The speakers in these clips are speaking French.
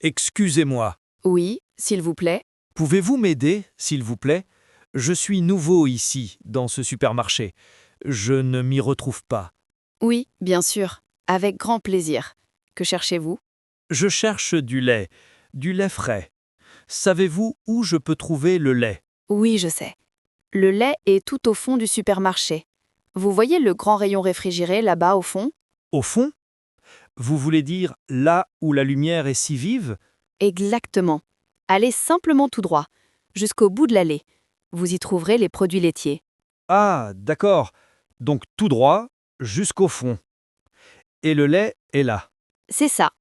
Excusez-moi. Oui, s'il vous plaît. Pouvez-vous m'aider, s'il vous plaît? Je suis nouveau ici, dans ce supermarché. Je ne m'y retrouve pas. Oui, bien sûr. Avec grand plaisir. Que cherchez-vous? Je cherche du lait frais. Savez-vous où je peux trouver le lait? Oui, je sais. Le lait est tout au fond du supermarché. Vous voyez le grand rayon réfrigéré là-bas au fond? Au fond? Vous voulez dire là où la lumière est si vive? Exactement. Allez simplement tout droit, jusqu'au bout de l'allée. Vous y trouverez les produits laitiers. Ah, d'accord. Donc tout droit, jusqu'au fond. Et le lait est là. C'est ça.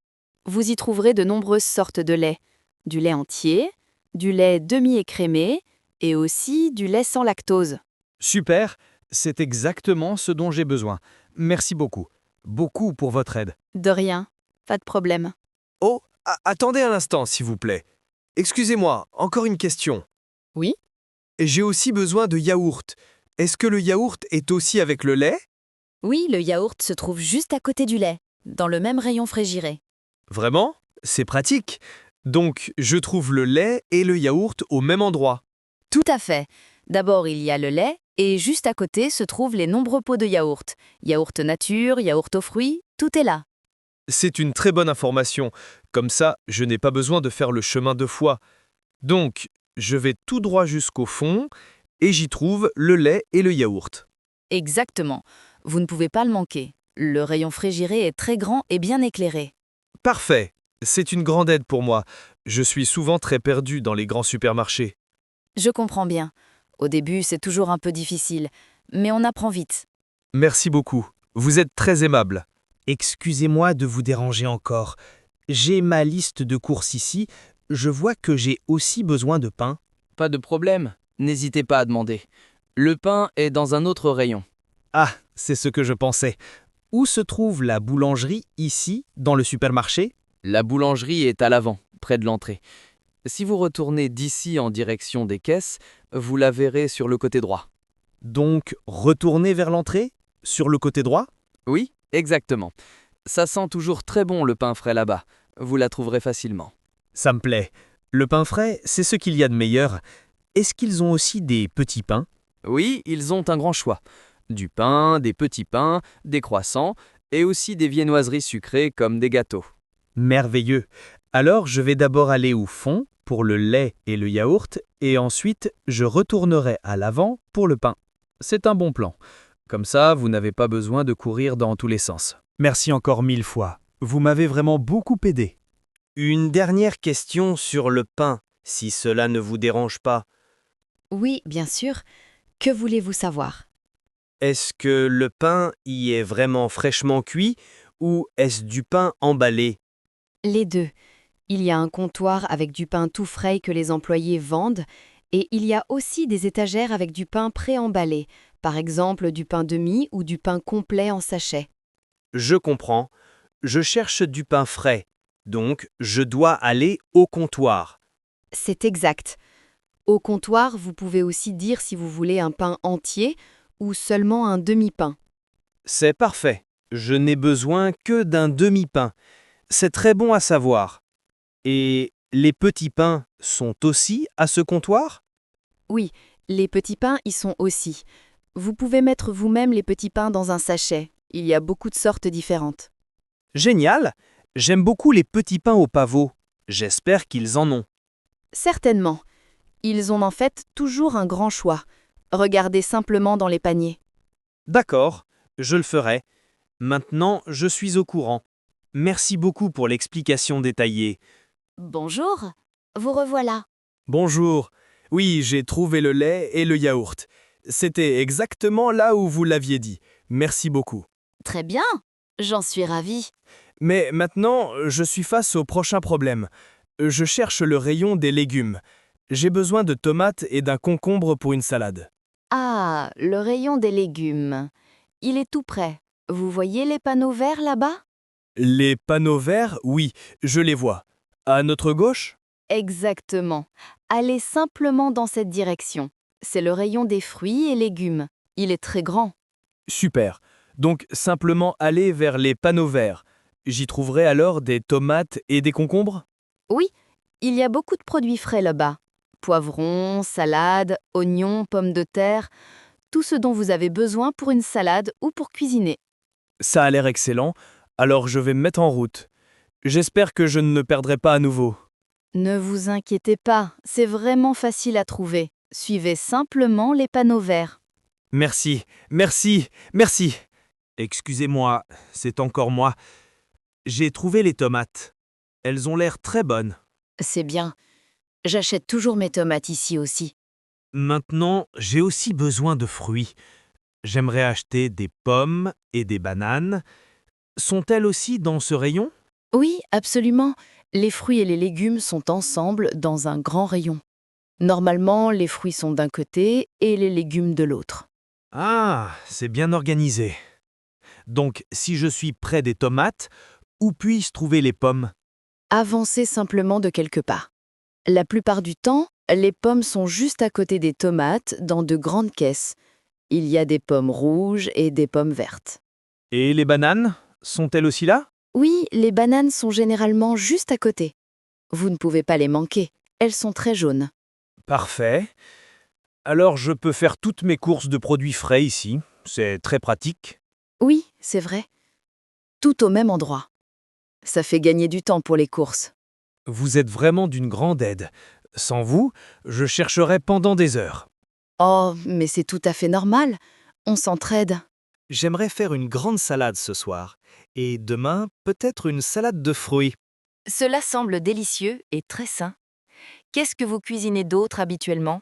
Vous y trouverez de nombreuses sortes de lait. Du lait entier, du lait demi-écrémé et aussi du lait sans lactose. Super, c'est exactement ce dont j'ai besoin. Merci beaucoup. Beaucoup pour votre aide. De rien. Pas de problème. Oh, attendez un instant, s'il vous plaît. Excusez-moi, encore une question. Oui? Et j'ai aussi besoin de yaourt. Est-ce que le yaourt est aussi avec le lait? Oui, le yaourt se trouve juste à côté du lait, dans le même rayon frigiré. Vraiment? C'est pratique. Donc, je trouve le lait et le yaourt au même endroit. Tout à fait. D'abord, il y a le lait, et juste à côté se trouvent les nombreux pots de yaourt. Yaourt nature, yaourt aux fruits, tout est là. C'est une très bonne information. Comme ça, je n'ai pas besoin de faire le chemin 2 fois. Donc, je vais tout droit jusqu'au fond et j'y trouve le lait et le yaourt. Exactement. Vous ne pouvez pas le manquer. Le rayon frigiré est très grand et bien éclairé. Parfait. C'est une grande aide pour moi. Je suis souvent très perdu dans les grands supermarchés. Je comprends bien. Au début, c'est toujours un peu difficile, mais on apprend vite. Merci beaucoup. Vous êtes très aimable. Excusez-moi de vous déranger encore. J'ai ma liste de courses ici. Je vois que j'ai aussi besoin de pain. Pas de problème, n'hésitez pas à demander. Le pain est dans un autre rayon. Ah, c'est ce que je pensais. Où se trouve la boulangerie ici, dans le supermarché? La boulangerie est à l'avant, près de l'entrée. Si vous retournez d'ici en direction des caisses, vous la verrez sur le côté droit. Donc, retournez vers l'entrée? Sur le côté droit? Oui, exactement. Ça sent toujours très bon le pain frais là-bas. Vous la trouverez facilement. Ça me plaît. Le pain frais, c'est ce qu'il y a de meilleur. Est-ce qu'ils ont aussi des petits pains? Oui, ils ont un grand choix. Du pain, des petits pains, des croissants et aussi des viennoiseries sucrées comme des gâteaux. Merveilleux. Alors, je vais d'abord aller au fond pour le lait et le yaourt, et ensuite, je retournerai à l'avant pour le pain. C'est un bon plan. Comme ça, vous n'avez pas besoin de courir dans tous les sens. Merci encore 1000 fois. Vous m'avez vraiment beaucoup aidé. Une dernière question sur le pain, si cela ne vous dérange pas. Oui, bien sûr. Que voulez-vous savoir? Est-ce que le pain y est vraiment fraîchement cuit ou est-ce du pain emballé? Les deux. Il y a un comptoir avec du pain tout frais que les employés vendent et il y a aussi des étagères avec du pain pré-emballé, par exemple du pain demi ou du pain complet en sachet. Je comprends. Je cherche du pain frais, donc je dois aller au comptoir. C'est exact. Au comptoir, vous pouvez aussi dire si vous voulez un pain entier ou seulement un demi-pain. C'est parfait. Je n'ai besoin que d'un demi-pain. C'est très bon à savoir. Et les petits pains sont aussi à ce comptoir? Oui, les petits pains y sont aussi. Vous pouvez mettre vous-même les petits pains dans un sachet. Il y a beaucoup de sortes différentes. Génial! J'aime beaucoup les petits pains au pavot. J'espère qu'ils en ont. Certainement. Ils ont en fait toujours un grand choix. Regardez simplement dans les paniers. D'accord, je le ferai. Maintenant, je suis au courant. Merci beaucoup pour l'explication détaillée. Bonjour, vous revoilà. Bonjour. Oui, j'ai trouvé le lait et le yaourt. C'était exactement là où vous l'aviez dit. Merci beaucoup. Très bien, j'en suis ravie. Mais maintenant, je suis face au prochain problème. Je cherche le rayon des légumes. J'ai besoin de tomates et d'un concombre pour une salade. Ah, le rayon des légumes. Il est tout près. Vous voyez les panneaux verts là-bas? Les panneaux verts, oui, je les vois. À notre gauche? Exactement. Allez simplement dans cette direction. C'est le rayon des fruits et légumes. Il est très grand. Super. Donc simplement aller vers les panneaux verts. J'y trouverai alors des tomates et des concombres? Oui, il y a beaucoup de produits frais là-bas. Poivrons, salades, oignons, pommes de terre, tout ce dont vous avez besoin pour une salade ou pour cuisiner. Ça a l'air excellent, alors je vais me mettre en route. J'espère que je ne me perdrai pas à nouveau. Ne vous inquiétez pas, c'est vraiment facile à trouver. Suivez simplement les panneaux verts. Merci, merci, merci. Excusez-moi, c'est encore moi. J'ai trouvé les tomates. Elles ont l'air très bonnes. C'est bien. J'achète toujours mes tomates ici aussi. Maintenant, j'ai aussi besoin de fruits. J'aimerais acheter des pommes et des bananes. Sont-elles aussi dans ce rayon? Oui, absolument. Les fruits et les légumes sont ensemble dans un grand rayon. Normalement, les fruits sont d'un côté et les légumes de l'autre. Ah, c'est bien organisé. Donc, si je suis près des tomates, où puis-je trouver les pommes? Avancez simplement de quelques pas. La plupart du temps, les pommes sont juste à côté des tomates dans de grandes caisses. Il y a des pommes rouges et des pommes vertes. Et les bananes? Sont-elles aussi là? Oui, les bananes sont généralement juste à côté. Vous ne pouvez pas les manquer. Elles sont très jaunes. Parfait. Alors je peux faire toutes mes courses de produits frais ici. C'est très pratique. Oui, c'est vrai. Tout au même endroit. Ça fait gagner du temps pour les courses. Vous êtes vraiment d'une grande aide. Sans vous, je chercherais pendant des heures. Oh, mais c'est tout à fait normal. On s'entraide. J'aimerais faire une grande salade ce soir. Et demain, peut-être une salade de fruits. Cela semble délicieux et très sain. Qu'est-ce que vous cuisinez d'autre habituellement?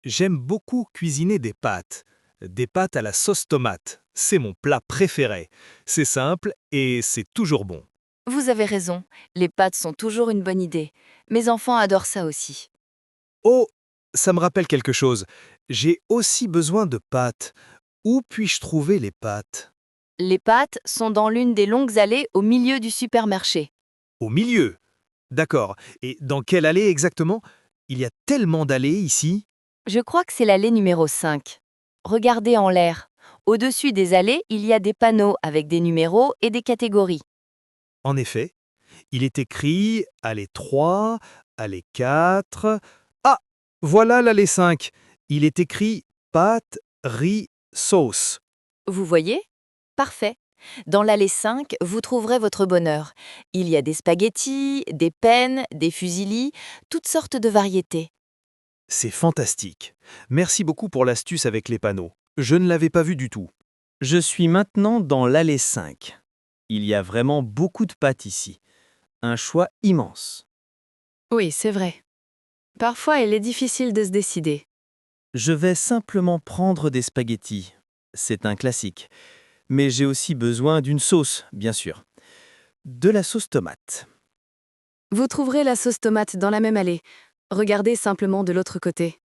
J'aime beaucoup cuisiner des pâtes. Des pâtes à la sauce tomate. C'est mon plat préféré. C'est simple et c'est toujours bon. Vous avez raison, les pâtes sont toujours une bonne idée. Mes enfants adorent ça aussi. Oh, ça me rappelle quelque chose. J'ai aussi besoin de pâtes. Où puis-je trouver les pâtes? Les pâtes sont dans l'une des longues allées au milieu du supermarché. Au milieu. D'accord. Et dans quelle allée exactement? Il y a tellement d'allées ici. Je crois que c'est l'allée numéro 5. Regardez en l'air. Au-dessus des allées, il y a des panneaux avec des numéros et des catégories. En effet, il est écrit allée 3, allée 4. Ah, voilà l'allée 5. Il est écrit pâtes, riz, sauce. Vous voyez? Parfait. Dans l'allée 5, vous trouverez votre bonheur. Il y a des spaghettis, des pennes, des fusillis, toutes sortes de variétés. C'est fantastique. Merci beaucoup pour l'astuce avec les panneaux. Je ne l'avais pas vu du tout. Je suis maintenant dans l'allée 5. Il y a vraiment beaucoup de pâtes ici. Un choix immense. Oui, c'est vrai. Parfois, il est difficile de se décider. Je vais simplement prendre des spaghettis. C'est un classique. Mais j'ai aussi besoin d'une sauce, bien sûr. De la sauce tomate. Vous trouverez la sauce tomate dans la même allée. Regardez simplement de l'autre côté.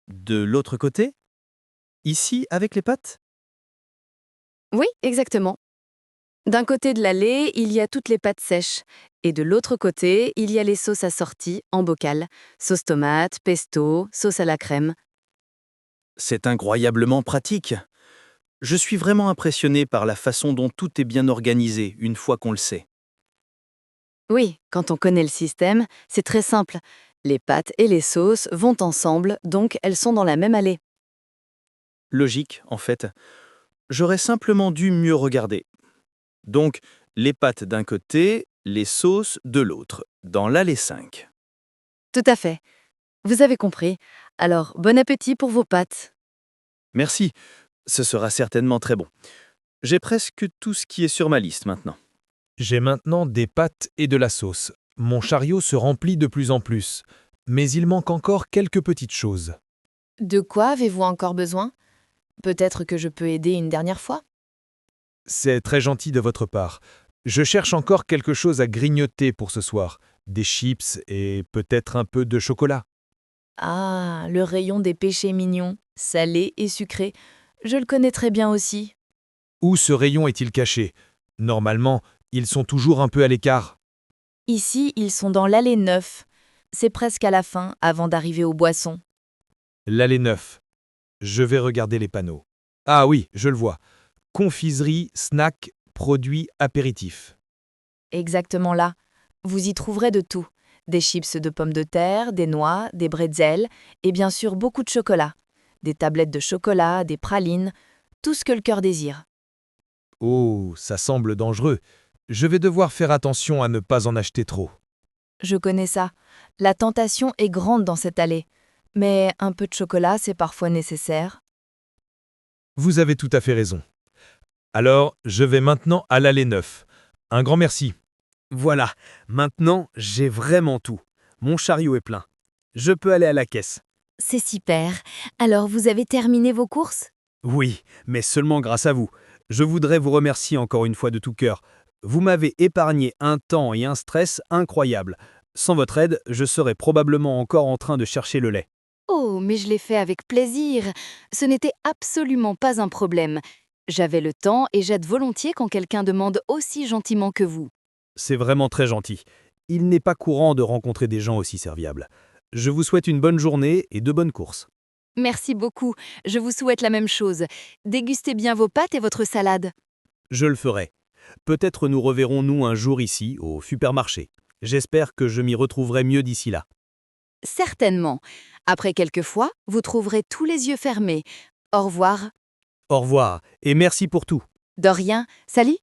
De l'autre côté? Ici, avec les pâtes? Oui, exactement. D'un côté de l'allée, il y a toutes les pâtes sèches. Et de l'autre côté, il y a les sauces assorties en bocal. Sauce tomate, pesto, sauce à la crème. C'est incroyablement pratique. Je suis vraiment impressionné par la façon dont tout est bien organisé une fois qu'on le sait. Oui, quand on connaît le système, c'est très simple. Les pâtes et les sauces vont ensemble, donc elles sont dans la même allée. Logique, en fait. J'aurais simplement dû mieux regarder. Donc, les pâtes d'un côté, les sauces de l'autre, dans l'allée 5. Tout à fait. Vous avez compris. Alors, bon appétit pour vos pâtes. Merci, ce sera certainement très bon. J'ai presque tout ce qui est sur ma liste maintenant. J'ai maintenant des pâtes et de la sauce. Mon chariot se remplit de plus en plus, mais il manque encore quelques petites choses. De quoi avez-vous encore besoin? Peut-être que je peux aider une dernière fois? C'est très gentil de votre part. Je cherche encore quelque chose à grignoter pour ce soir. Des chips et peut-être un peu de chocolat. Ah, le rayon des péchés mignons, salés et sucrés. Je le connais très bien aussi. Où ce rayon est-il caché? Normalement, ils sont toujours un peu à l'écart. Ici, ils sont dans l'allée 9. C'est presque à la fin, avant d'arriver aux boissons. L'allée 9. Je vais regarder les panneaux. Ah oui, je le vois. Confiserie, snack, produits apéritifs. Exactement là. Vous y trouverez de tout. Des chips de pommes de terre, des noix, des bretzels et bien sûr beaucoup de chocolat. Des tablettes de chocolat, des pralines, tout ce que le cœur désire. Oh, ça semble dangereux. Je vais devoir faire attention à ne pas en acheter trop. Je connais ça. La tentation est grande dans cette allée. Mais un peu de chocolat, c'est parfois nécessaire. Vous avez tout à fait raison. Alors, je vais maintenant à l'allée 9. Un grand merci. Voilà, maintenant j'ai vraiment tout. Mon chariot est plein. Je peux aller à la caisse. C'est super. Alors, vous avez terminé vos courses? Oui, mais seulement grâce à vous. Je voudrais vous remercier encore une fois de tout cœur. Vous m'avez épargné un temps et un stress incroyables. Sans votre aide, je serais probablement encore en train de chercher le lait. Oh, mais je l'ai fait avec plaisir. Ce n'était absolument pas un problème. J'avais le temps et j'aide volontiers quand quelqu'un demande aussi gentiment que vous. C'est vraiment très gentil. Il n'est pas courant de rencontrer des gens aussi serviables. Je vous souhaite une bonne journée et de bonnes courses. Merci beaucoup. Je vous souhaite la même chose. Dégustez bien vos pâtes et votre salade. Je le ferai. Peut-être nous reverrons-nous un jour ici, au supermarché. J'espère que je m'y retrouverai mieux d'ici là. Certainement. Après quelques fois, vous trouverez tous les yeux fermés. Au revoir. Au revoir et merci pour tout. De rien. Salut.